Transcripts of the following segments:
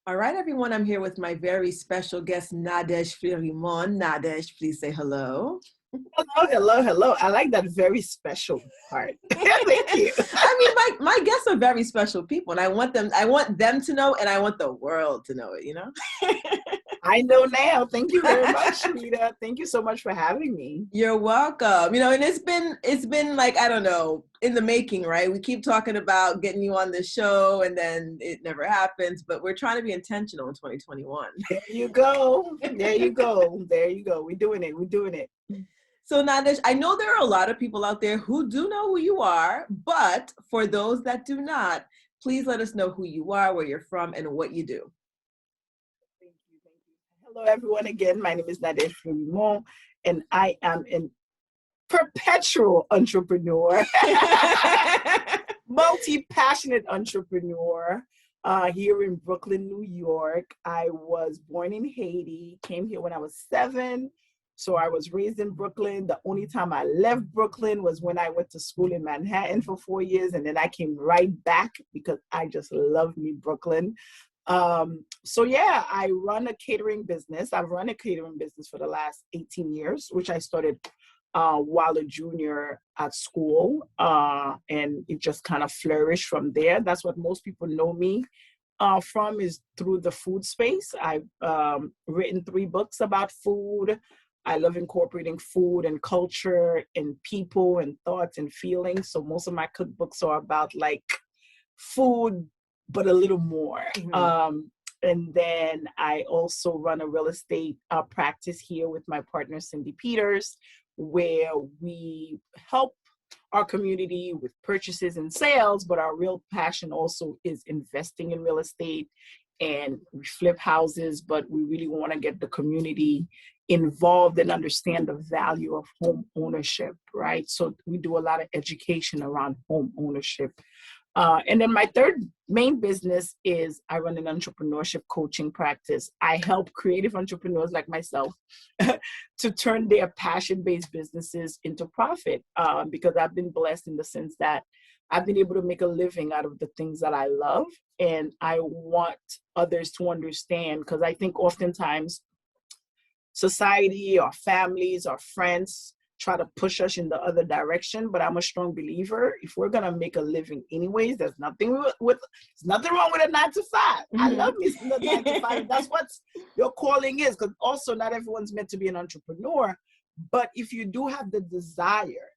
All right, everyone, I'm here with my very special guest, Nadege Fleurimond. Nadege, please say hello. Hello, hello, hello. I like that very special part. Thank you. I mean, my guests are very special people, and I want them to know, and I want the world to know it. I know now. Thank you very much, Rita. Thank you so much for having me. You're welcome. And it's been like, I don't know, in the making, right? We keep talking about getting you on the show and then it never happens, but we're trying to be intentional in 2021. There you go. There you go. There you go. We're doing it. We're doing it. So Nadesh, I know there are a lot of people out there who do know who you are, but for those that do not, please let us know who you are, where you're from, and what you do. Thank you. Thank you. Hello, everyone. Again, my name is Nadege Fleurimond, and I am a perpetual entrepreneur, multi-passionate entrepreneur. Here in Brooklyn, New York. I was born in Haiti, came here when I was 7. So I was raised in Brooklyn. The only time I left Brooklyn was when I went to school in Manhattan for 4 years. And then I came right back because I just love me Brooklyn. So yeah, I run a catering business. I've run a catering business for the last 18 years, which I started while a junior at school, and it just kind of flourished from there. That's what most people know me from, is through the food space. I've written 3 books about food. I love incorporating food and culture and people and thoughts and feelings. So most of my cookbooks are about like food, but a little more. And then I also run a real estate practice here with my partner, Cindy Peters, where we help our community with purchases and sales, but our real passion also is investing in real estate. And we flip houses, but we really want to get the community involved and understand the value of home ownership, right? So we do a lot of education around home ownership. And then my third main business is I run an entrepreneurship coaching practice. I help creative entrepreneurs like myself to turn their passion-based businesses into profit, because I've been blessed in the sense that I've been able to make a living out of the things that I love. And I want others to understand, because I think oftentimes society or families or friends try to push us in the other direction. But I'm a strong believer, if we're gonna make a living anyways, there's nothing wrong with a 9 to 5. I love me the 9 to 5. That's what your calling is, because also not everyone's meant to be an entrepreneur. But if you do have the desire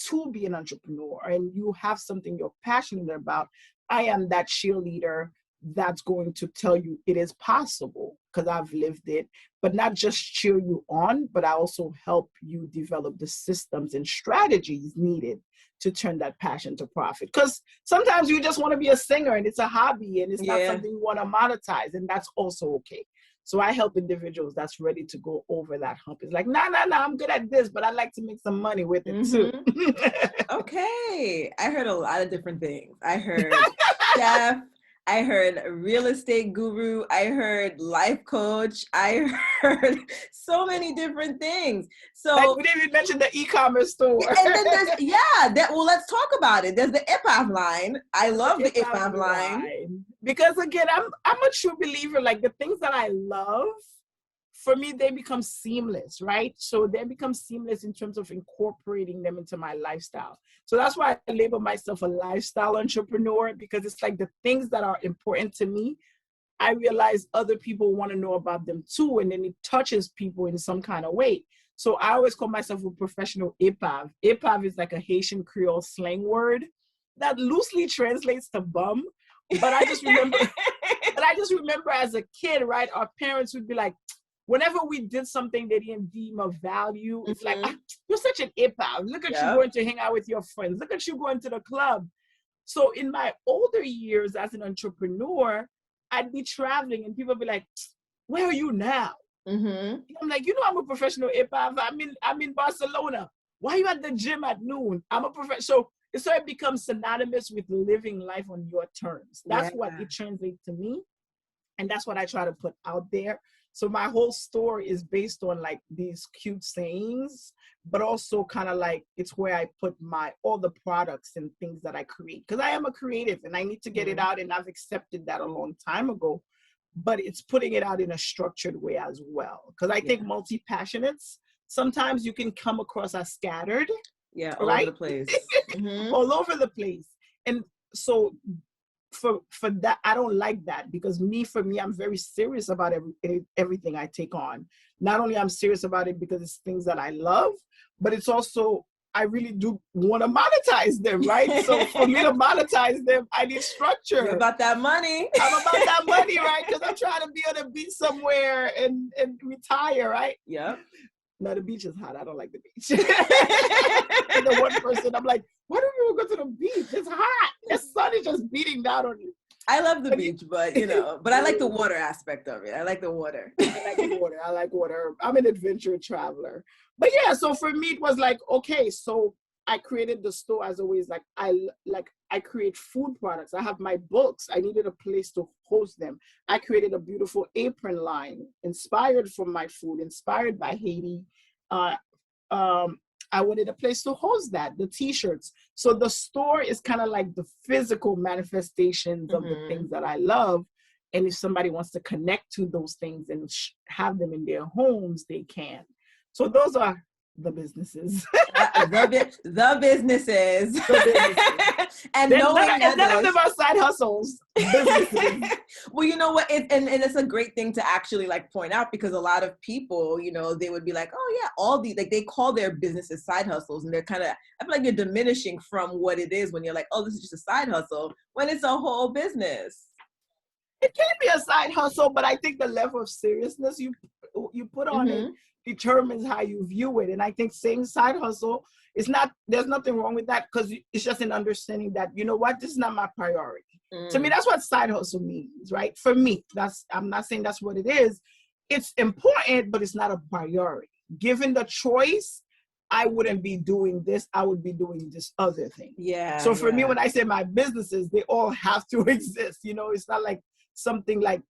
to be an entrepreneur and you have something you're passionate about, I am that cheerleader that's going to tell you it is possible, because I've lived it, but not just cheer you on, but I also help you develop the systems and strategies needed to turn that passion to profit. Because sometimes you just want to be a singer and it's a hobby and it's not something you want to monetize, and that's also okay. So I help individuals that's ready to go over that hump. It's like, nah, I'm good at this, but I like to make some money with it too. Okay. I heard a lot of different things. I heard chef, I heard real estate guru, I heard life coach, I heard so many different things. So like we didn't even mention the e-commerce store. And then well, let's talk about it. There's the IPAV line. I love the IPAV line. Because again, I'm a true believer, like the things that I love, for me, they become seamless, right? So they become seamless in terms of incorporating them into my lifestyle. So that's why I label myself a lifestyle entrepreneur, because it's like the things that are important to me, I realize other people want to know about them too. And then it touches people in some kind of way. So I always call myself a professional IPAV. IPAV is like a Haitian Creole slang word that loosely translates to bum. But I just remember as a kid, right? Our parents would be like, whenever we did something they didn't deem of value, it's like, you're such an IPAV. Look at you going to hang out with your friends. Look at you going to the club. So in my older years as an entrepreneur, I'd be traveling and people be like, where are you now? I'm like, I'm a professional IPAV. I'm in Barcelona. Why are you at the gym at noon? I'm a professional. So it becomes synonymous with living life on your terms. That's what it translates to me. And that's what I try to put out there. So my whole story is based on like these cute sayings, but also kind of like it's where I put all the products and things that I create. Because I am a creative and I need to get it out, and I've accepted that a long time ago. but it's putting it out in a structured way as well. Because I think multi-passionates, sometimes you can come across as scattered. Yeah, all over right? the place. Mm-hmm. All over the place. And so for that, I don't like that, because for me, I'm very serious about everything I take on. Not only I'm serious about it because it's things that I love, but it's also, I really do want to monetize them, right? So for me to monetize them, I need structure. You're about that money. I'm about that money, right? Because I'm trying to be on a beach somewhere and retire, right? Yep. No, the beach is hot. I don't like the beach. And the one person, I'm like, why don't you go to the beach? It's hot. The sun is just beating down on you. I love the beach, but but I like the water aspect of it. I like the water. I like water. I'm an adventure traveler. But yeah, so for me, it was like, okay, so I created the store as always. Like I create food products. I have my books. I needed a place to host them. I created a beautiful apron line inspired from my food, inspired by Haiti. I wanted a place to host that, the t-shirts. So the store is kind of like the physical manifestations of the things that I love. And if somebody wants to connect to those things and have them in their homes, they can. So those are the businesses. the businesses. And then, knowing that none of them are side hustles. Businesses. Well, you know what? And it's a great thing to actually like point out, because a lot of people, they would be like, oh yeah, all these, like they call their businesses side hustles, and they're kind of, I feel like you're diminishing from what it is when you're like, oh, this is just a side hustle, when it's a whole business. It can be a side hustle, but I think the level of seriousness you put on it determines how you view it. And I think saying side hustle is not, there's nothing wrong with that, because it's just an understanding that, you know what, this is not my priority. To me, that's what side hustle means, right? For me, I'm not saying that's what it is. It's important, but it's not a priority. Given the choice, I wouldn't be doing this. I would be doing this other thing. Yeah. So for me, when I say my businesses, they all have to exist. It's not like something like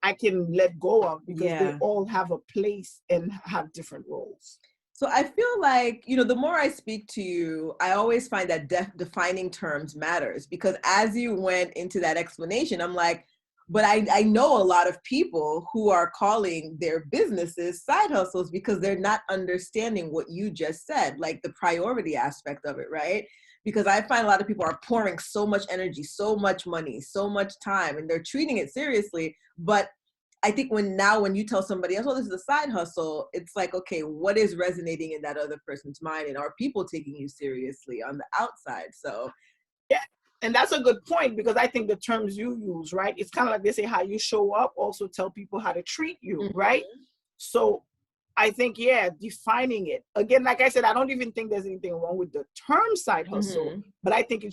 I can let go of, because they all have a place and have different roles. So I feel like, the more I speak to you, I always find that defining terms matters, because as you went into that explanation, I'm like, but I know a lot of people who are calling their businesses side hustles because they're not understanding what you just said, like the priority aspect of it, right? Because I find a lot of people are pouring so much energy, so much money, so much time, and they're treating it seriously. But I think when you tell somebody else, oh, this is a side hustle, it's like, okay, what is resonating in that other person's mind? And are people taking you seriously on the outside? So, yeah. And that's a good point, because I think the terms you use, right? It's kind of like they say, how you show up also tell people how to treat you, right? So I think, defining it. Again, like I said, I don't even think there's anything wrong with the term side hustle, but I think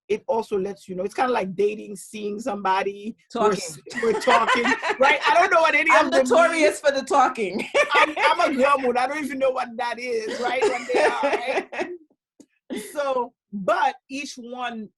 it also lets you know, it's kind of like dating, seeing somebody, we're talking, right? I don't know what any of them I'm notorious for the talking. I'm a grumwood. I don't even know what that is, right? When they are, right? So, but each one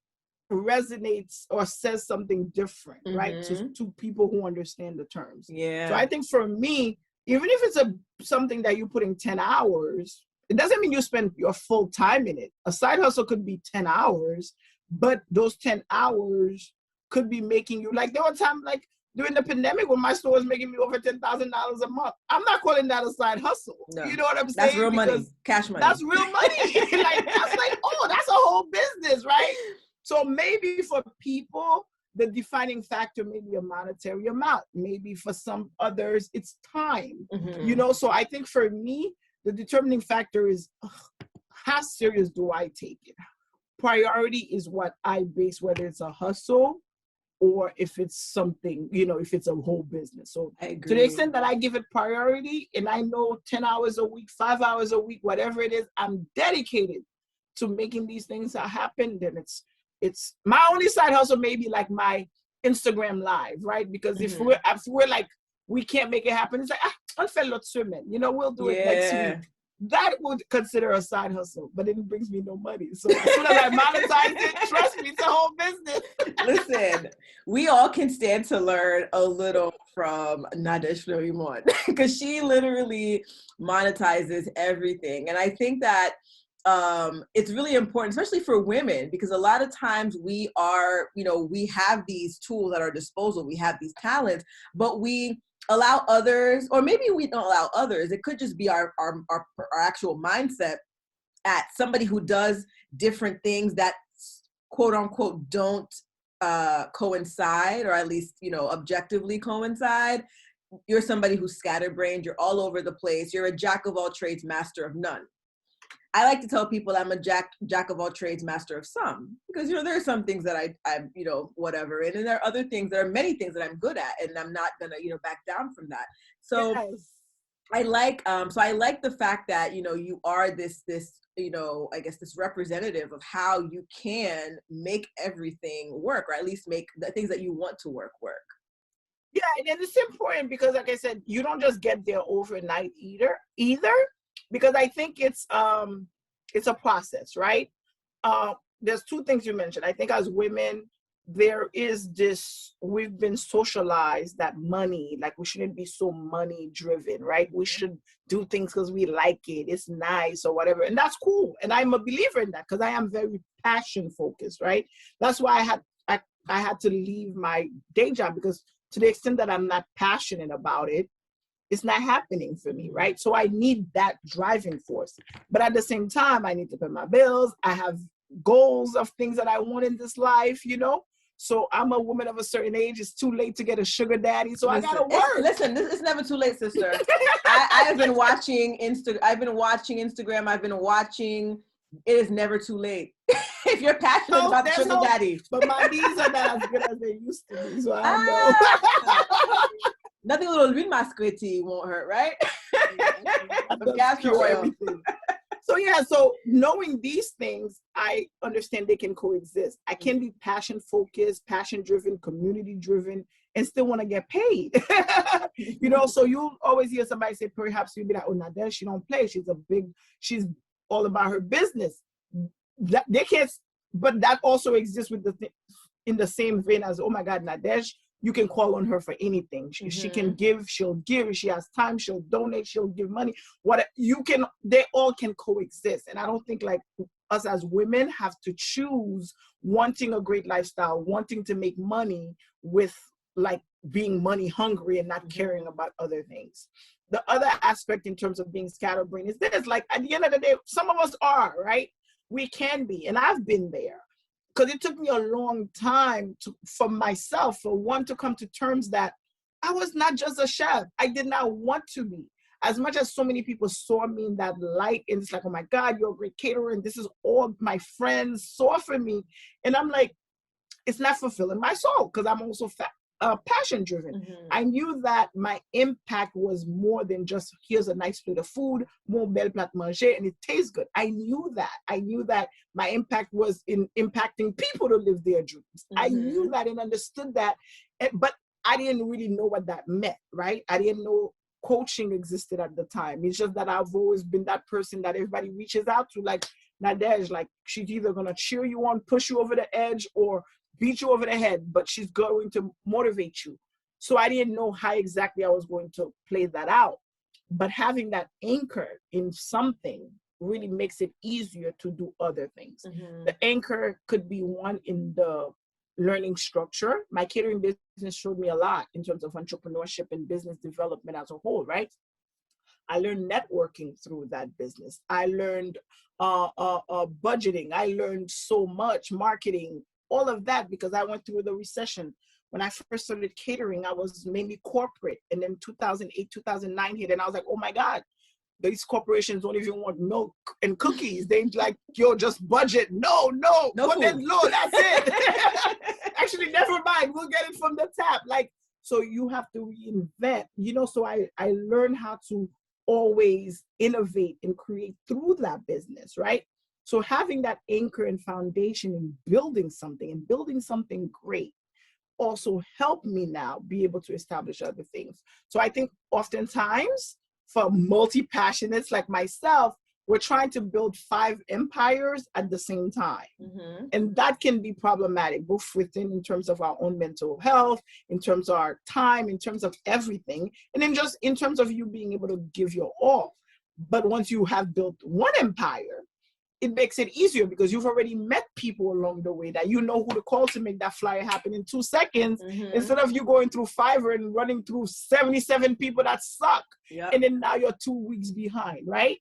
resonates or says something different, right? To people who understand the terms. Yeah. So I think for me, even if it's something that you put in 10 hours, it doesn't mean you spend your full time in it. A side hustle could be 10 hours, but those 10 hours could be making you, like there were times like during the pandemic when my store was making me over $10,000 a month. I'm not calling that a side hustle. No. You know what I'm saying? That's real money, cash money. That's real money. That's like, oh, that's a whole business, right? So maybe for people, the defining factor may be a monetary amount. Maybe for some others, it's time. So I think for me, the determining factor is how serious do I take it? Priority is what I base, whether it's a hustle or if it's something, if it's a whole business. So to the extent that I give it priority, and I know 10 hours a week, 5 hours a week, whatever it is, I'm dedicated to making these things happen, then it's my only side hustle, maybe like my Instagram live, right? Because if we're like, we can't make it happen, it's like, on fait l'autre semaine, we'll do it next week. That would consider a side hustle, but it brings me no money. So as soon as I monetize it, trust me, it's a whole business. Listen, we all can stand to learn a little from Nadege Fleurimond, because she literally monetizes everything. And I think that it's really important, especially for women, because a lot of times we are, we have these tools at our disposal, we have these talents, but we allow others, or maybe we don't allow others. It could just be our actual mindset at somebody who does different things that quote unquote don't coincide, or at least, objectively coincide. You're somebody who's scatterbrained, you're all over the place, you're a jack of all trades, master of none. I like to tell people I'm a jack of all trades, master of some, because, there are some things that I'm, whatever. And then there are other things, there are many things that I'm good at, and I'm not gonna, back down from that. So yes. I like the fact that, you are this, I guess this representative of how you can make everything work, or at least make the things that you want to work. Yeah, and it's important because, like I said, you don't just get there overnight either, because I think it's a process, right? There's two things you mentioned. I think as women, there is this, we've been socialized that money, like we shouldn't be so money driven, right? We should do things because we like it, it's nice or whatever. And that's cool. And I'm a believer in that because I am very passion focused, right? That's why I had to leave my day job, because to the extent that I'm not passionate about it, it's not happening for me, right? So I need that driving force. But at the same time, I need to pay my bills. I have goals of things that I want in this life, So I'm a woman of a certain age. It's too late to get a sugar daddy. So I gotta work. It's never too late, sister. I've been watching Instagram. It is never too late. If you're passionate about the sugar daddy. But my knees are not as good as they used to be. So I don't know. Nothing little Louis Masquerade won't hurt, right? Everything. So knowing these things, I understand they can coexist. I can be passion focused, passion driven, community driven, and still want to get paid. So you'll always hear somebody say, perhaps you'll be like, oh, Nadege, she don't play. She's all about her business. They can't, but that also exists with in the same vein as, oh my God, Nadege, you can call on her for anything. She can give, she'll give. If she has time, she'll donate, she'll give money. They all can coexist. And I don't think like us as women have to choose wanting a great lifestyle, wanting to make money with like being money hungry and not caring about other things. The other aspect in terms of being scatterbrained is this, like at the end of the day, some of us are, right? We can be, and I've been there. Because it took me a long time for myself, for one, to come to terms that I was not just a chef. I did not want to be. As much as so many people saw me in that light, and it's like, oh my God, you're a great caterer, and this is all my friends saw for me. And I'm like, it's not fulfilling my soul, because I'm also passion driven. I knew that my impact was more than just, here's a nice plate of food, more belle plate manger, and it tastes good. I knew that my impact was in impacting people to live their dreams. I knew that and understood that, but I didn't really know what that meant, right? I didn't know coaching existed at the time. It's just that I've always been that person that everybody reaches out to, like Nadege, like she's either gonna cheer you on, push you over the edge, or beat you over the head, but she's going to motivate you. So I didn't know how exactly I was going to play that out. But having that anchor in something really makes it easier to do other things. The anchor could be one in the learning structure. My catering business showed me a lot in terms of entrepreneurship and business development as a whole, right? I learned networking through that business. I learned budgeting. I learned so much, marketing, all of that, because I went through the recession. When I first started catering, I was mainly corporate. And then 2008, 2009 hit, and I was like, oh my God, these corporations don't even want milk and cookies. They like, yo, just budget. No, put it low, that's it. Actually, never mind, we'll get it from the tap. Like, so you have to reinvent, so I learned how to always innovate and create through that business, right? So having that anchor and foundation and building something great also helped me now be able to establish other things. So I think oftentimes for multi-passionates like myself, we're trying to build 5 empires at the same time. And that can be problematic, both within, in terms of our own mental health, in terms of our time, in terms of everything, and then just in terms of you being able to give your all. But once you have built one empire, it makes it easier because you've already met people along the way that you know who to call to make that flyer happen in 2 seconds, instead of you going through Fiverr and running through 77 people that suck. Yep. And then now you're 2 weeks behind, right?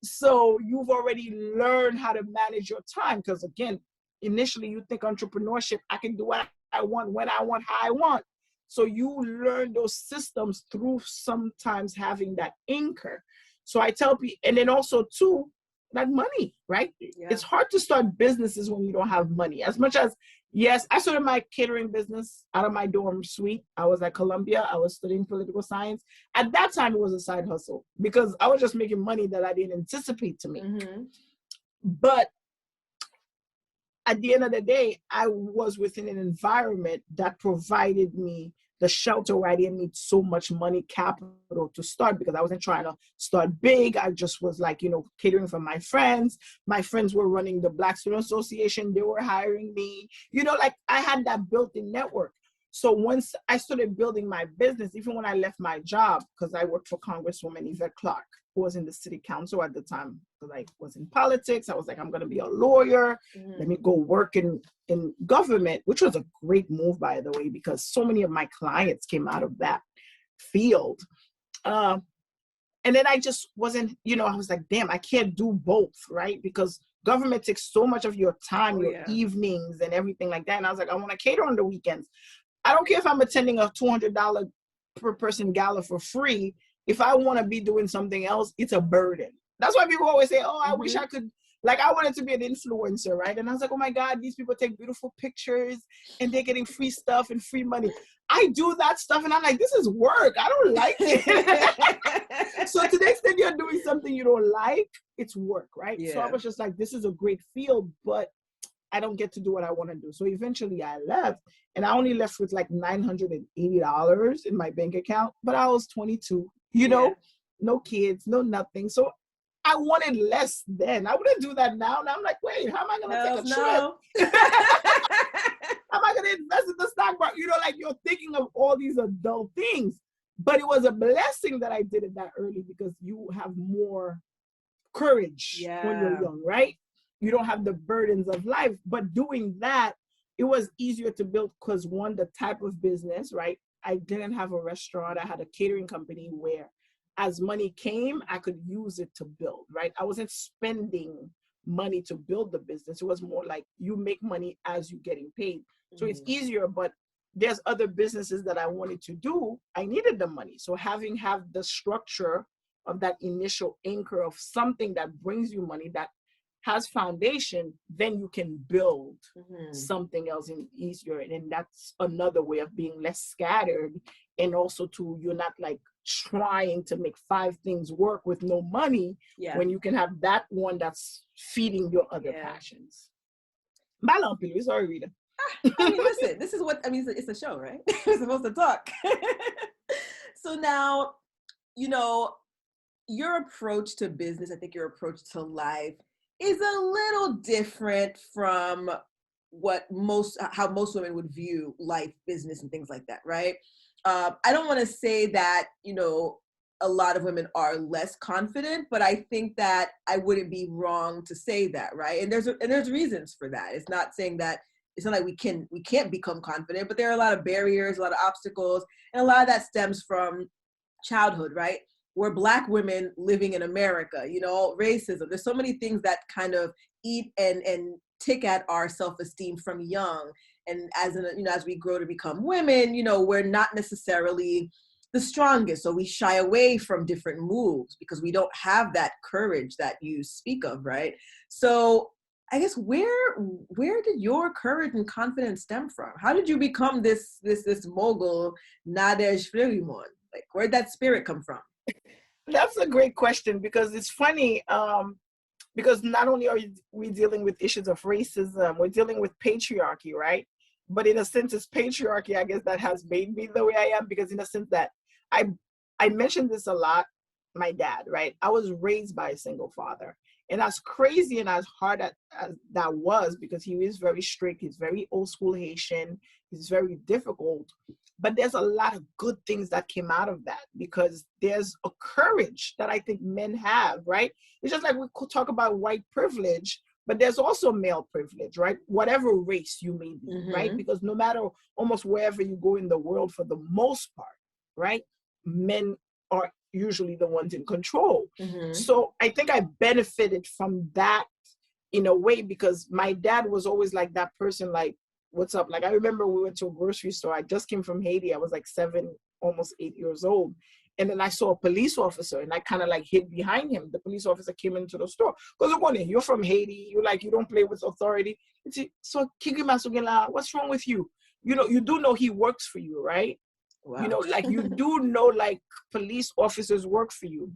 So you've already learned how to manage your time. Because again, initially you think entrepreneurship, I can do what I want, when I want, how I want. So you learn those systems through sometimes having that anchor. So I tell people, and then also too, that money, right? Yeah. It's hard to start businesses when you don't have money. As much as, yes, I started my catering business out of my dorm suite. I was at Columbia. I was studying political science. At that time, it was a side hustle because I was just making money that I didn't anticipate to make. But at the end of the day, I was within an environment that provided me the shelter where I didn't need so much money capital to start, because I wasn't trying to start big. I just was like, catering for my friends. My friends were running the Black Student Association. They were hiring me, like I had that built-in network. So once I started building my business, even when I left my job, because I worked for Congresswoman Yvette Clarke, who was in the city council at the time, because I was in politics. I was like, I'm going to be a lawyer. Let me go work in government, which was a great move, by the way, because so many of my clients came out of that field. And then I just wasn't, I was like, damn, I can't do both, right? Because government takes so much of your time, your evenings and everything like that. And I was like, I want to cater on the weekends. I don't care if I'm attending a $200 per person gala for free. If I want to be doing something else, it's a burden. That's why people always say, oh, I wish I could, like, I wanted to be an influencer, right? And I was like, oh my God, these people take beautiful pictures and they're getting free stuff and free money. I do that stuff and I'm like, this is work. I don't like it. So to the extent you're doing something you don't like, it's work, right? Yeah. So I was just like, this is a great field, but I don't get to do what I want to do. So eventually I left, and I only left with like $980 in my bank account, but I was 22, no kids, no nothing. So I wanted less then. I wouldn't do that now. Now I'm like, wait, how am I going to take a trip? How am I going to invest in the stock market? Like you're thinking of all these adult things, but it was a blessing that I did it that early, because you have more courage when you're young, right? You don't have the burdens of life. But doing that, it was easier to build because, one, the type of business, right? I didn't have a restaurant. I had a catering company where as money came, I could use it to build, right? I wasn't spending money to build the business. It was more like you make money as you're getting paid. So it's easier, but there's other businesses that I wanted to do. I needed the money. So have the structure of that initial anchor of something that brings you money, that has foundation, then you can build something else in easier. And then that's another way of being less scattered. And also you're not like trying to make 5 things work with no money, when you can have that one that's feeding your other passions. Sorry, Rita. Listen, this is it's a show, right? We're supposed to talk. So now, your approach to business, I think your approach to life is a little different from how most women would view life, business, and things like that, right? I don't want to say that, a lot of women are less confident, but I think that I wouldn't be wrong to say that, right? And there's reasons for that. It's not saying that it's not like we can't become confident, but there are a lot of barriers, a lot of obstacles, and a lot of that stems from childhood, right? We're Black women living in America, racism. There's so many things that kind of eat and tick at our self-esteem from young. And as we grow to become women, we're not necessarily the strongest. So we shy away from different moves because we don't have that courage that you speak of, right? So I guess where did your courage and confidence stem from? How did you become this mogul, Nadege Fleurimond? Like, where'd that spirit come from? That's a great question, because it's funny, because not only are we dealing with issues of racism, we're dealing with patriarchy, right? But in a sense, it's patriarchy, I guess, that has made me the way I am, because in a sense that I mentioned this a lot, my dad, right? I was raised by a single father. And as crazy and as hard as that was, because he is very strict, he's very old school Haitian, he's very difficult. But there's a lot of good things that came out of that, because there's a courage that I think men have, right? It's just like we could talk about white privilege. but there's also male privilege, right? Whatever race you may be, right? Mm-hmm. Because no matter almost wherever you go in the world, for the most part, right, men are usually the ones in control. Mm-hmm. So I think I benefited from that in a way, because my dad was always like that person, like, what's up? Like, I remember we went to a grocery store. I just came from Haiti. I was like 7, almost 8 years old. And then I saw a police officer, and I kind of like hid behind him. The police officer came into the store. Because you're from Haiti. You're like, you don't play with authority. So, what's wrong with you? You know, you do know he works for you, right? Wow. You know, like, you do know, like, police officers work for you.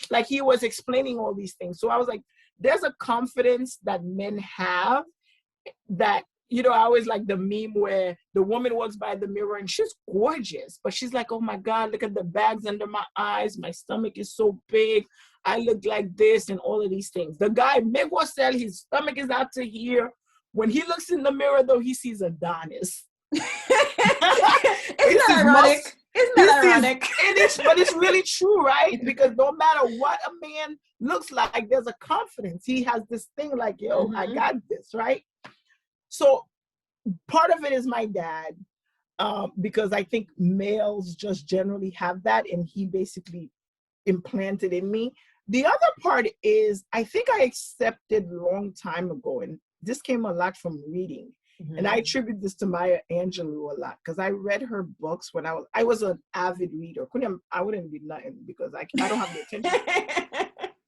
Like, he was explaining all these things. So I was like, there's a confidence that men have that, you know, I always like the meme where the woman walks by the mirror and she's gorgeous, but she's like, oh my God, look at the bags under my eyes. My stomach is so big. I look like this and all of these things. The guy, Miguel, his stomach is out to here. When he looks in the mirror, though, he sees Adonis. Isn't that ironic? Isn't that ironic? But it's really true, right? Because no matter what a man looks like, there's a confidence. He has this thing like, yo, Mm-hmm. I got this, right? So part of it is my dad, because I think males just generally have that, and he basically implanted in me. The other part is, I think I accepted a long time ago, and this came a lot from reading. Mm-hmm. And I attribute this to Maya Angelou a lot, because I read her books when I was an avid reader. I wouldn't read nothing because I don't have the attention.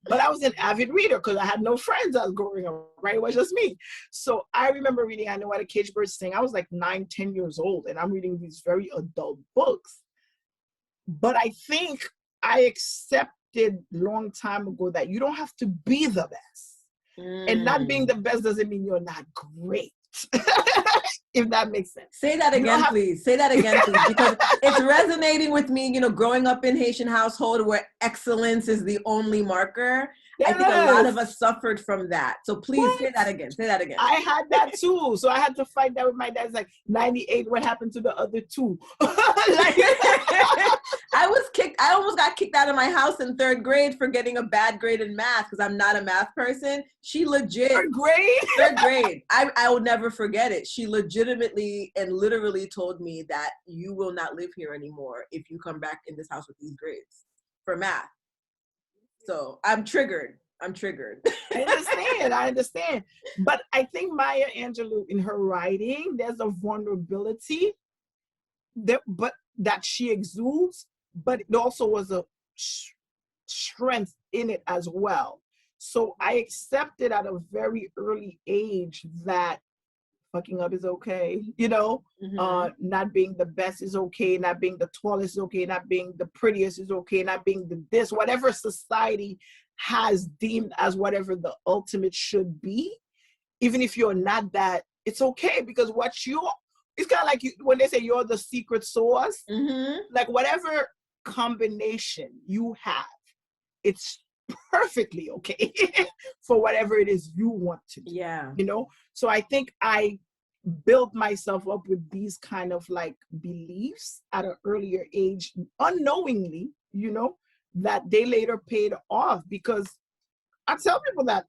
But I was an avid reader because I had no friends I was growing up, right? It was just me. So I remember reading I Know What a Caged Bird Sing. I was like 9, 10 years old, and I'm reading these very adult books. But I think I accepted long time ago that you don't have to be the best. And not being the best doesn't mean you're not great. If that makes sense. Say that again, please. Say that again, please, because it's resonating with me. You know, growing up in Haitian household where excellence is the only marker. Yes. I think a lot of us suffered from that. So please say that again. Say that again. I had that too. So I had to fight that with my dad. It's like, 98, what happened to the other 2? I almost got kicked out of my house in 3rd grade for getting a bad grade in math because I'm not a math person. She legit. 3rd grade? 3rd grade. I will never forget it. She legitimately and literally told me that you will not live here anymore if you come back in this house with these grades for math. So I'm triggered. I understand. But I think Maya Angelou, in her writing, there's a vulnerability that she exudes, but it also was a strength in it as well. So I accepted at a very early age that fucking up is okay, you know, not being the best is okay, not being the tallest is okay, not being the prettiest is okay, not being the this, whatever society has deemed as whatever the ultimate should be, even if you're not that, it's okay, because it's kind of like when they say you're the secret sauce, like whatever combination you have, it's perfectly okay for whatever it is you want to do. Yeah. You know? So I think I built myself up with these kind of like beliefs at an earlier age, unknowingly, you know, that they later paid off, because I tell people that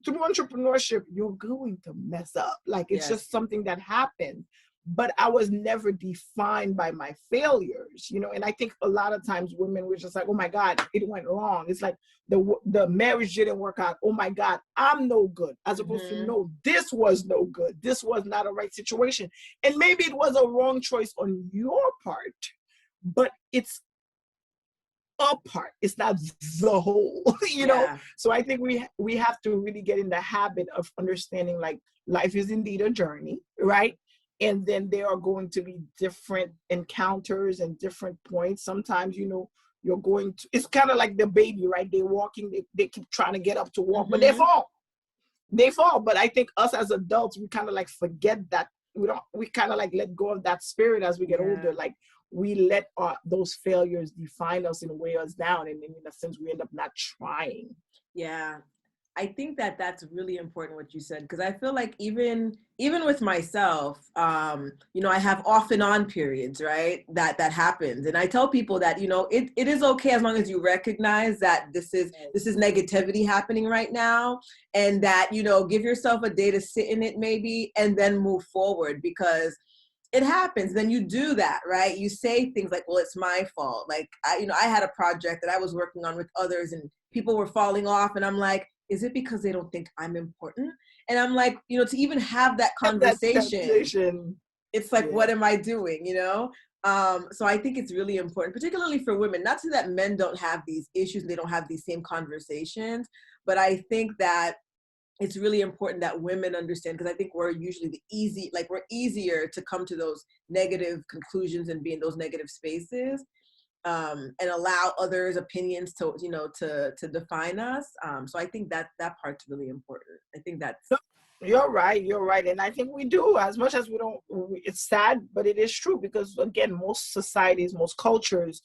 through entrepreneurship, you're going to mess up. Like, it's just something that happened. But I was never defined by my failures, you know. And I think a lot of times women were just like, oh my God, it went wrong. It's like the marriage didn't work out. Oh my God, I'm no good. As opposed to, no, this was no good. This was not a right situation. And maybe it was a wrong choice on your part, but it's a part. It's not the whole, you know? So I think we have to really get in the habit of understanding, like, life is indeed a journey, right? And then there are going to be different encounters and different points. Sometimes, you know, it's kind of like the baby, right? They're walking, they keep trying to get up to walk, but they fall. But I think us as adults, we kind of like forget that. We kind of like let go of that spirit as we get older. Like, we let those failures define us and weigh us down. And in a sense, we end up not trying. Yeah. I think that that's really important what you said, because I feel like even with myself, you know, I have off and on periods, right? That happens, and I tell people that, you know, it is okay as long as you recognize that this is negativity happening right now, and that, you know, give yourself a day to sit in it maybe, and then move forward, because it happens. Then you do that, right? You say things like, well, it's my fault. Like, you know, I had a project that I was working on with others and people were falling off. And I'm like, is it because they don't think I'm important? And I'm like, you know, to even have that conversation, it's like, what am I doing? You know? So I think it's really important, particularly for women, not to say that men don't have these issues, they don't have these same conversations, but I think that it's really important that women understand, because I think we're usually we're easier to come to those negative conclusions and be in those negative spaces, and allow others' opinions to, you know, to define us. So I think that part's really important. I think that's. You're right. And I think we do, as much as we don't, it's sad, but it is true, because again, most societies, most cultures,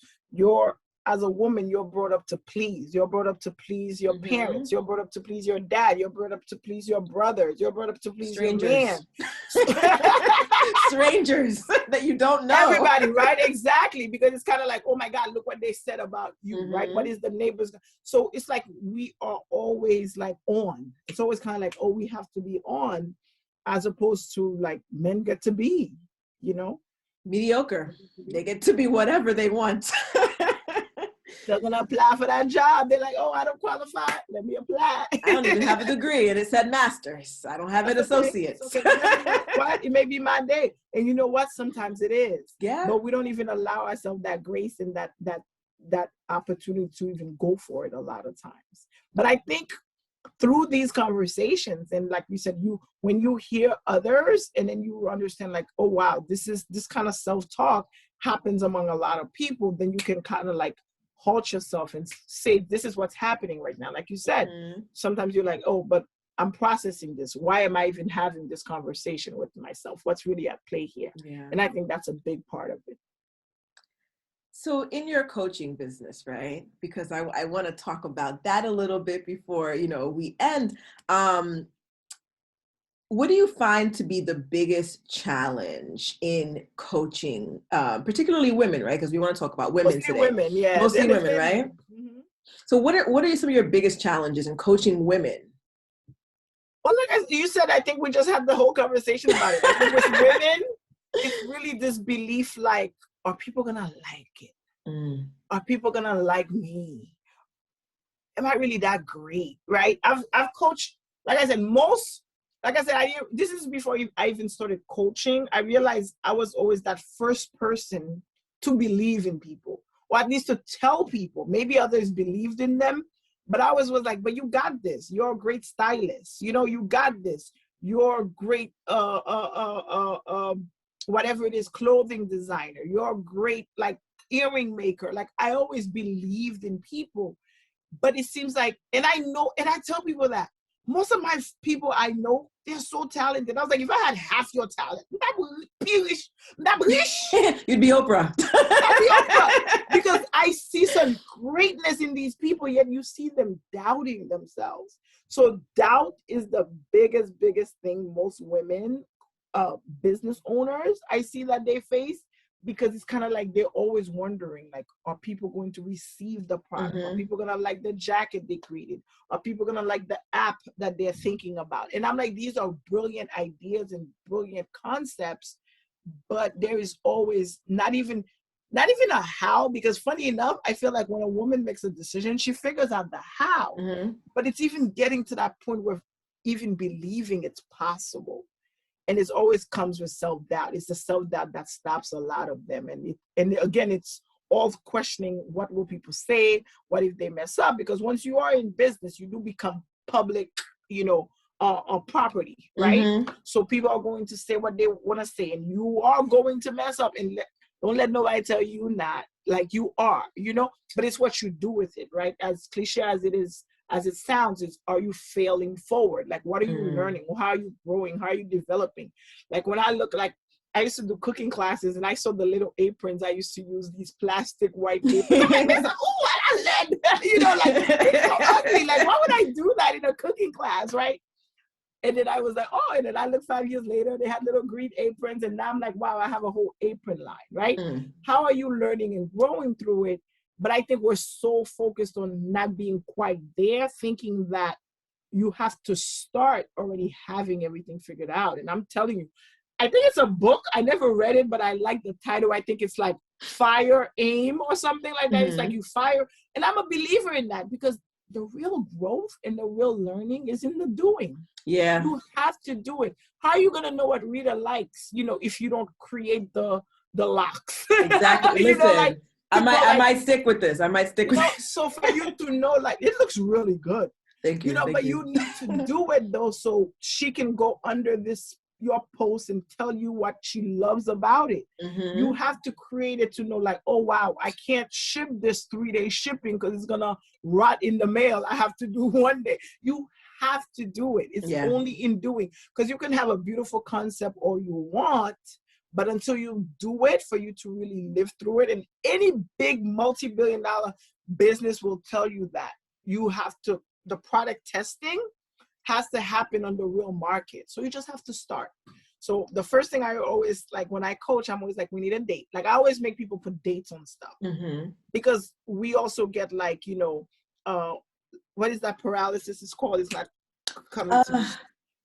as a woman, you're brought up to please. You're brought up to please your parents. You're brought up to please your dad. You're brought up to please your brothers. You're brought up to please Strangers. Your man. Strangers that you don't know. Everybody, right? Exactly. Because it's kind of like, oh my God, look what they said about you, right? What is the neighbors? So it's like we are always like on. It's always kind of like, oh, we have to be on, as opposed to like men get to be, you know? Mediocre. They get to be whatever they want. They're going to apply for that job. They're like, oh, I don't qualify. Let me apply. I don't even have a degree. And it said master's. I don't have an associate's. Okay. What? It may be my day. And you know what? Sometimes it is. Yeah. But we don't even allow ourselves that grace and that opportunity to even go for it a lot of times. But I think through these conversations, and like you said, when you hear others and then you understand like, oh, wow, this kind of self-talk happens among a lot of people, then you can kind of like halt yourself and say, this is what's happening right now. Like you said, sometimes you're like, oh, but I'm processing this. Why am I even having this conversation with myself? What's really at play here? Yeah. And I think that's a big part of it. So in your coaching business, right? Because I want to talk about that a little bit before, you know, we end. What do you find to be the biggest challenge in coaching, particularly women, right? Because we want to talk about women today. Mostly women, right? Mm-hmm. So what are some of your biggest challenges in coaching women? Well, like you said, I think we just had the whole conversation about it. I think with women, it's really this belief like, are people going to like it? Are people going to like me? Am I really that great, right? I've coached, like I said, this is before I even started coaching. I realized I was always that first person to believe in people, or at least to tell people. Maybe others believed in them, but I was like, but you got this. You're a great stylist. You know, you got this. You're a great, whatever it is, clothing designer. You're a great, like, earring maker. Like, I always believed in people, but it seems like, and I know, and I tell people that, most of my people I know, they're so talented. I was like, if I had half your talent, you'd be Oprah. I'd be Oprah. Because I see some greatness in these people, yet you see them doubting themselves. So doubt is the biggest thing most women, business owners, I see that they face. Because it's kind of like they're always wondering, like, are people going to receive the product? Are people going to like the jacket they created? Are people going to like the app that they're thinking about? And I'm like, these are brilliant ideas and brilliant concepts, but there is always not even a how, because funny enough, I feel like when a woman makes a decision, she figures out the how, but it's even getting to that point where even believing it's possible. And it always comes with self-doubt. It's the self-doubt that stops a lot of them. And again, it's all questioning, what will people say? What if they mess up? Because once you are in business, you do become public, you know, property, right? So people are going to say what they want to say, and you are going to mess up. And don't let nobody tell you not, like you are, you know. But it's what you do with it, right? As cliche as it is, as it sounds, is, are you failing forward? Like, what are you learning? How are you growing? How are you developing? Like, when I look, like, I used to do cooking classes, and I saw the little aprons. I used to use these plastic white aprons. I was like, oh, I that lead? You know, like, it's so ugly. Like, why would I do that in a cooking class, right? And then I was like, oh, and then I looked 5 years later, they had little green aprons. And now I'm like, wow, I have a whole apron line, right? Mm. How are you learning and growing through it? But I think we're so focused on not being quite there, thinking that you have to start already having everything figured out. And I'm telling you, I think it's a book. I never read it, but I like the title. I think it's like Fire, Aim or something like that. Mm-hmm. It's like you fire. And I'm a believer in that because the real growth and the real learning is in the doing. Yeah. You have to do it. How are you going to know what Rita likes, you know, if you don't create the locks? Exactly. You Listen, know, like, I might stick with this. I might stick with this. So for you to know, like, it looks really good. Thank you. You know, but you need to do it though, so she can go under your post and tell you what she loves about it. Mm-hmm. You have to create it to know, like, oh wow, I can't ship this 3-day shipping because it's gonna rot in the mail. I have to do 1 day. You have to do it. It's only in doing, because you can have a beautiful concept all you want, but until you do it, for you to really live through it, and any big multi-billion-dollar business will tell you that you have to. The product testing has to happen on the real market. So you just have to start. So the first thing I always, like when I coach, I'm always like, we need a date. Like I always make people put dates on stuff, because we also get like, you know, what is that paralysis is called? It's not coming to me.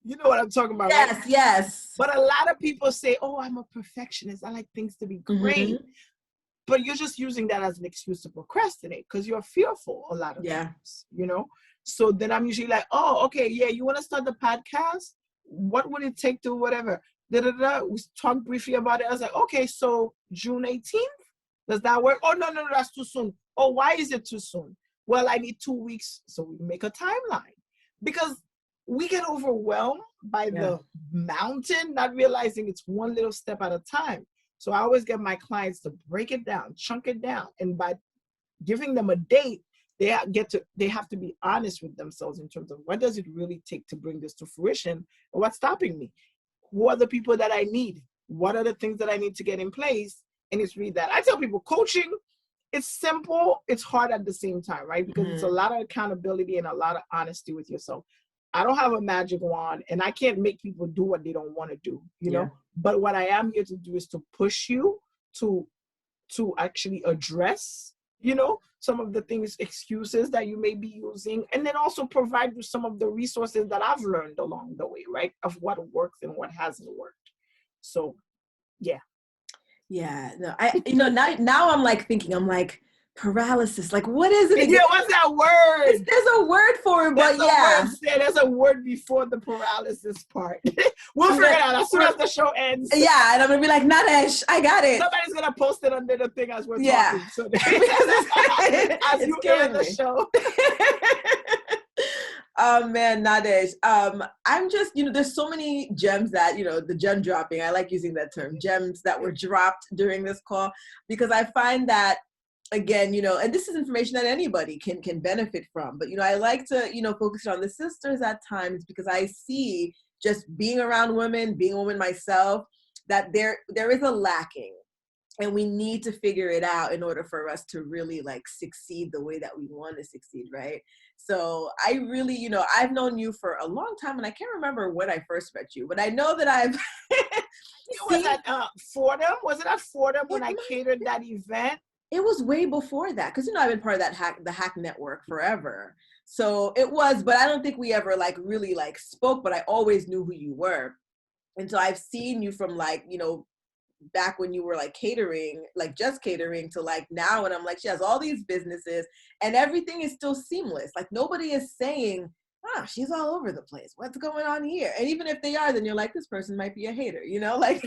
You know what I'm talking about, yes, right? Yes. But a lot of people say, oh, I'm a perfectionist. I like things to be great. But you're just using that as an excuse to procrastinate because you're fearful a lot of times, you know? So then I'm usually like, oh, okay, yeah, you want to start the podcast? What would it take to whatever? We talked briefly about it. I was like, okay, so June 18th, does that work? Oh, no, that's too soon. Oh, why is it too soon? Well, I need 2 weeks, so we make a timeline. Because we get overwhelmed by the mountain, not realizing it's one little step at a time. So I always get my clients to break it down, chunk it down. And by giving them a date, they have to be honest with themselves in terms of what does it really take to bring this to fruition, and what's stopping me? Who are the people that I need? What are the things that I need to get in place? And it's really that. I tell people coaching, it's simple, it's hard at the same time, right? Because it's a lot of accountability and a lot of honesty with yourself. I don't have a magic wand and I can't make people do what they don't want to do, you know? But what I am here to do is to push you to actually address, you know, some of the things, excuses that you may be using, and then also provide you some of the resources that I've learned along the way, right? Of what works and what hasn't worked. So, yeah. Yeah, no, now I'm like thinking, I'm like, paralysis, like what is it again? Yeah, what's that word? There's a word for it, but there's a word before the paralysis part. We'll figure it out as soon as the show ends. Yeah, and I'm gonna be like, Nadesh, I got it. Somebody's gonna post it under the thing as we're talking. So as you end the show. Oh man, Nadesh. I'm just, there's so many gems that, the gem dropping. I like using that term, gems that were dropped during this call, because I find that, again, and this is information that anybody can benefit from. But, I like to, focus on the sisters at times, because I see, just being around women, being a woman myself, that there is a lacking. And we need to figure it out in order for us to really succeed the way that we want to succeed, right? So I really, I've known you for a long time, and I can't remember when I first met you, but I know that I've was at Fordham? Was it at Fordham when I catered that event? It was way before that, because I've been part of the Hack Network forever. So it was, but I don't think we ever really spoke, but I always knew who you were. And so I've seen you from back when you were catering, just catering, to now, and I'm she has all these businesses and everything is still seamless. Nobody is saying, she's all over the place, what's going on here? And even if they are, then you're like, this person might be a hater, there's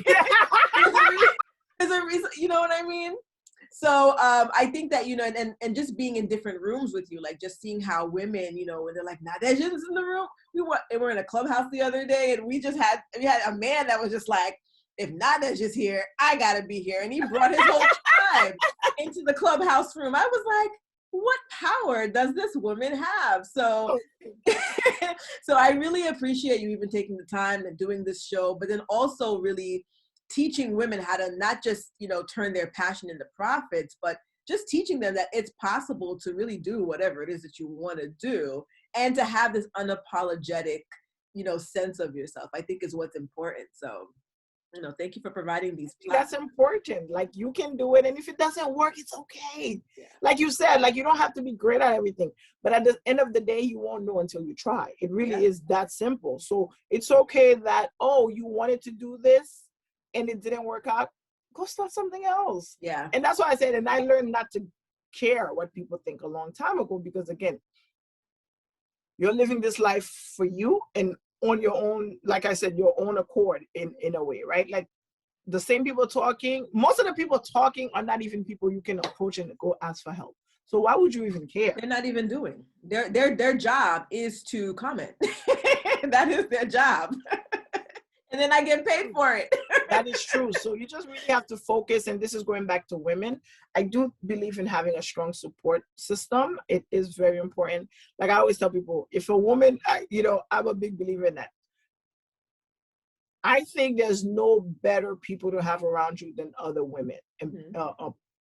a reason, you know what I mean? So I think that, and just being in different rooms with you, just seeing how women, when they're like, Nadeges is in the room. We were in a clubhouse the other day, and we had a man that was just like, if Nadeges is here, I gotta be here. And he brought his whole tribe into the clubhouse room. I was like, what power does this woman have? So, so I really appreciate you even taking the time and doing this show, but then also really teaching women how to not just, turn their passion into profits, but just teaching them that it's possible to really do whatever it is that you want to do, and to have this unapologetic, sense of yourself, I think is what's important. So, thank you for providing these platforms. That's important. Like, you can do it, and if it doesn't work, it's okay. Yeah. Like you said, like, you don't have to be great at everything, but at the end of the day, you won't know until you try. It really is that simple. So it's okay that, oh, you wanted to do this and it didn't work out, go start something else. Yeah. And that's why I said, and I learned not to care what people think a long time ago, because again, you're living this life for you and on your own, like I said, your own accord in a way, right? Like, the same people talking, most of the people talking are not even people you can approach and go ask for help. So why would you even care? They're not even doing. Their job is to comment. That is their job. And then I get paid for it. That is true. So you just really have to focus. And this is going back to women. I do believe in having a strong support system. It is very important. Like I always tell people, if a woman, I'm a big believer in that. I think there's no better people to have around you than other women, and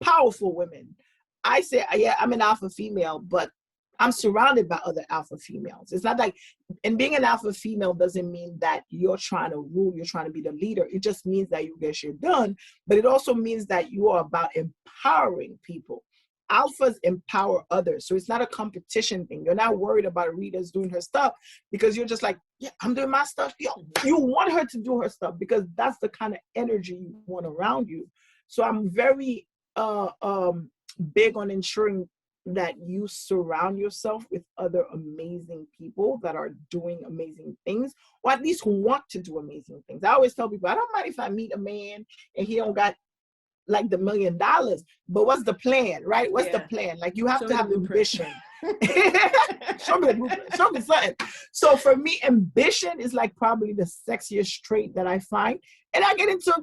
powerful women. I say, yeah, I'm an alpha female, but I'm surrounded by other alpha females. It's not like, and being an alpha female doesn't mean that you're trying to rule, you're trying to be the leader. It just means that you get shit done, but it also means that you are about empowering people. Alphas empower others. So it's not a competition thing. You're not worried about Rita's doing her stuff because you're just like, yeah, I'm doing my stuff. You want her to do her stuff because that's the kind of energy you want around you. So I'm very big on ensuring that you surround yourself with other amazing people that are doing amazing things, or at least want to do amazing things. I always tell people, I don't mind if I meet a man and he don't got like the $1 million, but what's the plan, right? What's the plan? Like, you have to have ambition. Show me the blueprint. Show me something. So for me, ambition is like probably the sexiest trait that I find. And I get into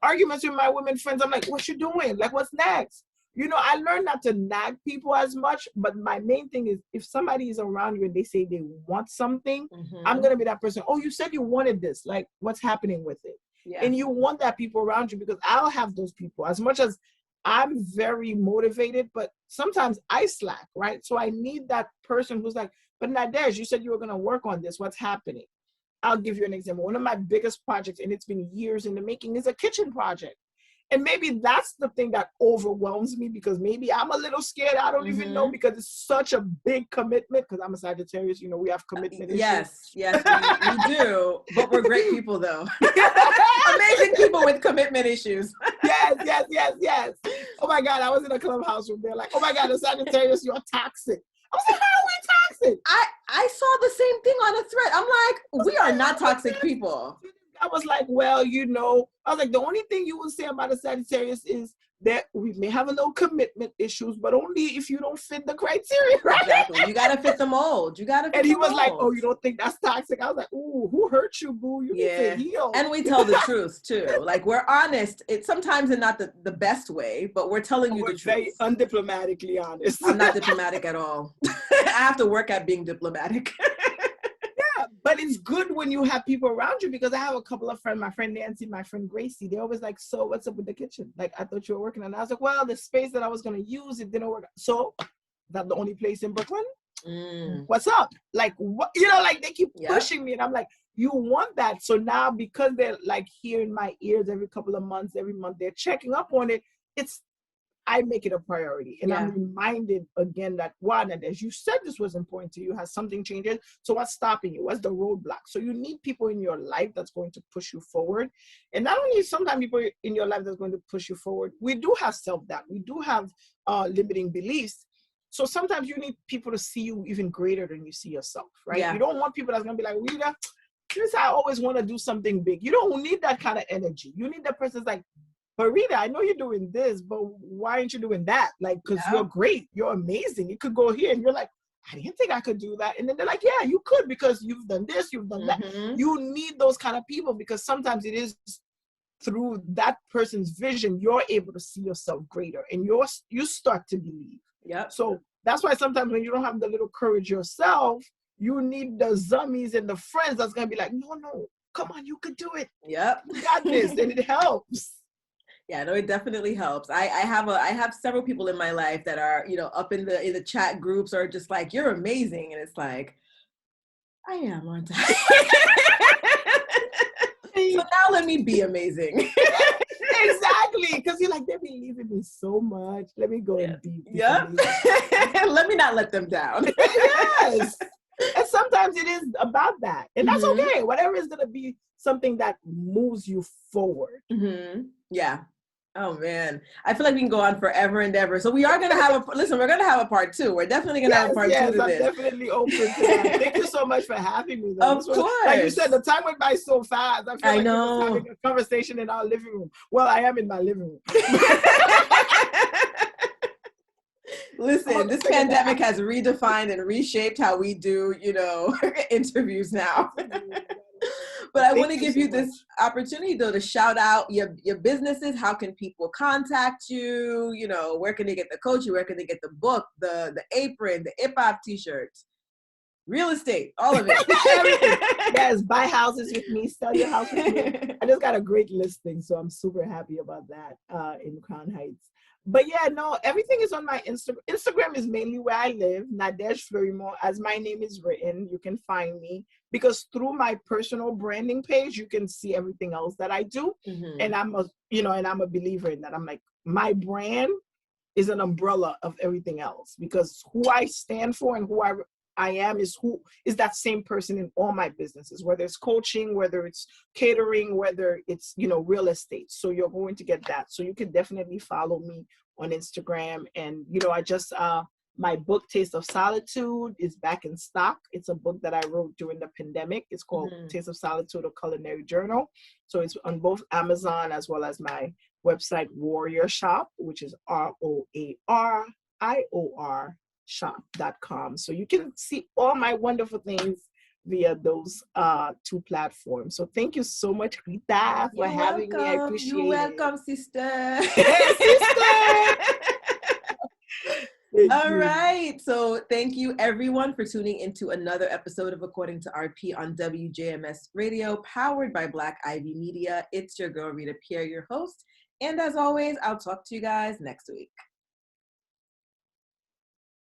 arguments with my women friends. I'm like, what you doing? Like, what's next? I learned not to nag people as much, but my main thing is, if somebody is around you and they say they want something, I'm going to be that person. Oh, you said you wanted this. Like, what's happening with it? Yeah. And you want that people around you, because I'll have those people. As much as I'm very motivated, but sometimes I slack, right? So I need that person who's like, but Nadege, you said you were going to work on this. What's happening? I'll give you an example. One of my biggest projects, and it's been years in the making, is a kitchen project. And maybe that's the thing that overwhelms me, because maybe I'm a little scared. I don't even know, because it's such a big commitment, because I'm a Sagittarius. We have commitment issues. Yes, we do. But we're great people, though. Amazing people with commitment issues. Yes. Oh my God, I was in a clubhouse room. They're like, oh my God, the Sagittarius, you're toxic. I was like, how are we toxic? I saw the same thing on a thread. I'm like, we are not toxic people. I was like, well, I was like, the only thing you will say about a Sagittarius is that we may have a little commitment issues, but only if you don't fit the criteria, right? Exactly. You got to fit the mold. And he was like, oh, you don't think that's toxic? I was like, ooh, who hurt you, boo? You need to heal. And we tell the truth, too. Like, we're honest. It's sometimes in not the best way, but we're telling you the truth. Very undiplomatically honest. I'm not diplomatic at all. I have to work at being diplomatic. But it's good when you have people around you, because I have a couple of friends, my friend Nancy, my friend Gracie, they're always like, so what's up with the kitchen? Like, I thought you were working on it. I was like, well, the space that I was going to use, it didn't work. So that's the only place in Brooklyn? What's up? Like, what? Like, they keep pushing me, and I'm like, you want that. So now, because they're like here in my ears every couple of months, every month, they're checking up on it. I make it a priority. And I'm reminded again that, one, and as you said, this was important to you, has something changed. So what's stopping you? What's the roadblock? So you need people in your life that's going to push you forward. And not only sometimes people in your life that's going to push you forward, we do have self-doubt. We do have limiting beliefs. So sometimes you need people to see you even greater than you see yourself, right? Yeah. You don't want people that's going to be like, Rita, I always want to do something big. You don't need that kind of energy. You need that person that's like, but Rita, I know you're doing this, but why aren't you doing that? Like, because you're great. You're amazing. You could go here. And you're like, I didn't think I could do that. And then they're like, yeah, you could, because you've done this, you've done that. You need those kind of people, because sometimes it is through that person's vision, you're able to see yourself greater, and you start to believe. Yeah. So that's why sometimes when you don't have the little courage yourself, you need the zummies and the friends that's going to be like, no, come on, you could do it. Yep. You got this. And it helps. Yeah, no, it definitely helps. I have several people in my life that are, you know, up in the chat groups are just like, you're amazing. And it's like, I am, aren't I? So now let me be amazing. Exactly, because you're like, they believe in me so much. Let me go and be this Yep. amazing. Let me not let them down. Yes. And sometimes it is about that. And that's Mhm. okay. Whatever is going to be something that moves you forward. Yeah. Oh man, I feel like we can go on forever and ever. So we are gonna have a listen. We're gonna have a part two. We're definitely gonna have a Yes, part two yes, to I'm this. definitely open to that. Thank you so much for having me, though. This Of was, like you said, course. the time went by so fast. I feel I like we were having know. a conversation in our living room. Well, I am in my living room. I'm Listen, gonna this take a pandemic nap. has redefined and reshaped how we do, you know, interviews now. But I want to Thank you give so you much. this opportunity though to shout out your businesses. How can people contact you? You know, where can they get the coaching? Where can they get the book, the apron, the hip hop t-shirts, real estate, all of Everything. it. Yes, buy houses with me, sell your house with me. I just got a great listing, so I'm super happy about that in Crown Heights. But yeah, no, everything is on my Instagram. Instagram is mainly where I live, Nadege Fleurimond, as my name is written. You can find me because through my personal branding page, you can see everything else that I do. And Mm-hmm. I'm a, and I'm a believer in that. I'm like, my brand is an umbrella of everything else because who I stand for and who I am is that same person in all my businesses, whether it's coaching, whether it's catering, whether it's, real estate. So you're going to get that. So you can definitely follow me on Instagram. And, I just, my book, Taste of Solitude, is back in stock. It's a book that I wrote during the pandemic. It's called Mm-hmm. Taste of Solitude, a Culinary Journal. So it's on both Amazon as well as my website Warrior Shop, which is ROARIOR shop.com. So you can see all my wonderful things via those two platforms. So thank you so much, Rita, for You're having me. I welcome. You're appreciate it. welcome, sister. Sister. Thank All you. right. So thank you everyone for tuning into another episode of According to RP on WJMS Radio, powered by Black Ivy Media. It's your girl, Rita Pierre, your host. And as always, I'll talk to you guys next week.